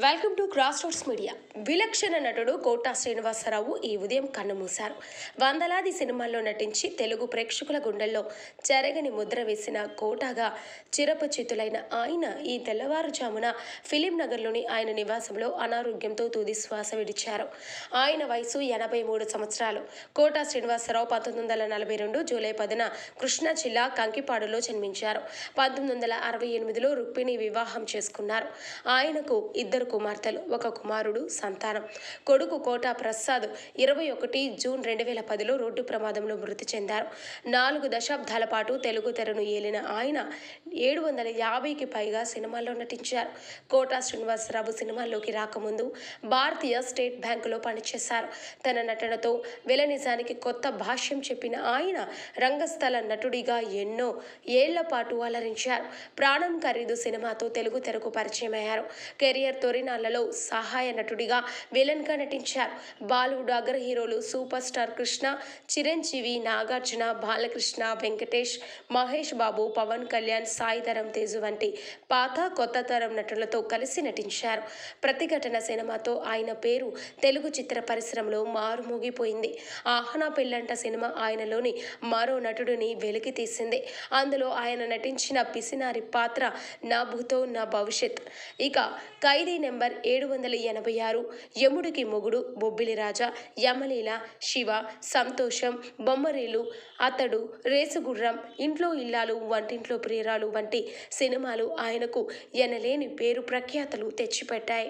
Welcome to cross roads media. విలక్షణ నటుడు quota Srinivasarao ఈ ఉదయం కన్నుమూశారు. వందలాది సినిమాల్లో నటించి తెలుగు ప్రేక్షకుల గుండెల్లో చెరగని ముద్ర వేసిన కోటాగా చిరపచితులైన ఆయన ఈ తెల్లవారుజామున ఫిలిం నగర్లోని ఆయన నివాసంలో అనారోగ్యంతో తుది శ్వాస విడిచారు. ఆయన వయసు 83 సంవత్సరాలు. కోటా శ్రీనివాసరావు 1942 జూలై 10న కృష్ణా జిల్లా కంకిపాడులో జన్మించారు. 1968లో రుక్మిణి వివాహం చేసుకున్నారు. ఆయనకు ఇద్దరు కుమార్తెలు, ఒక కుమారుడు సంతానం. కొడుకు కోటా ప్రసాద్ 21 జూన్ 2010లో రోడ్డు ప్రమాదంలో మృతి చెందారు. 4 దశాబ్దాల పాటు తెలుగు తెరను ఏలిన ఆయన 750కి పైగా సినిమాల్లో నటించారు. కోటా శ్రీనివాసరావు సినిమాల్లోకి రాకముందు భారతీయ స్టేట్ బ్యాంకులో పనిచేశారు. తన నటనతో విలనిజానికి కొత్త భాష్యం చెప్పిన ఆయన రంగస్థల నటుడిగా ఎన్నో ఏళ్ల పాటు అలరించారు. ప్రాణం ఖరీదు సినిమాతో తెలుగు తెరకు పరిచయమయ్యారు. కెరియర్ తొరినాళ్లలో సహాయ నటుడిగా విలన్గా నటించారు. బాలీవుడ్ అగ్ర హీరోలు సూపర్ స్టార్ కృష్ణ, చిరంజీవి, నాగార్జున, బాలకృష్ణ, వెంకటేష్, మహేష్ బాబు, పవన్ కళ్యాణ్, సాయిధరం తేజు వంటి పాత కొత్త తరం నటులతో కలిసి నటించారు. ప్రతిఘటన సినిమాతో ఆయన పేరు తెలుగు చిత్ర పరిశ్రమలో మారుమోగిపోయింది. ఆహనా పెళ్ళంట సినిమా ఆయనలోని మరో నటుడిని వెలికి తీసింది. అందులో ఆయన నటించిన పిసినారి పాత్ర నా భూతో నా భవిష్యత్. ఇక ఖైదీ నెంబర్ 786, యముడికి మొగుడు, బొబ్బిలి రాజా, యమలీల, శివ, సంతోషం, బొమ్మరీలు, అతడు, రేసుగుర్రం, ఇంట్లో ఇల్లాలు, వంటింట్లో ప్రియురాలు వంటి సినిమాలు ఆయనకు ఎనలేని పేరు ప్రఖ్యాతలు తెచ్చిపెట్టాయి.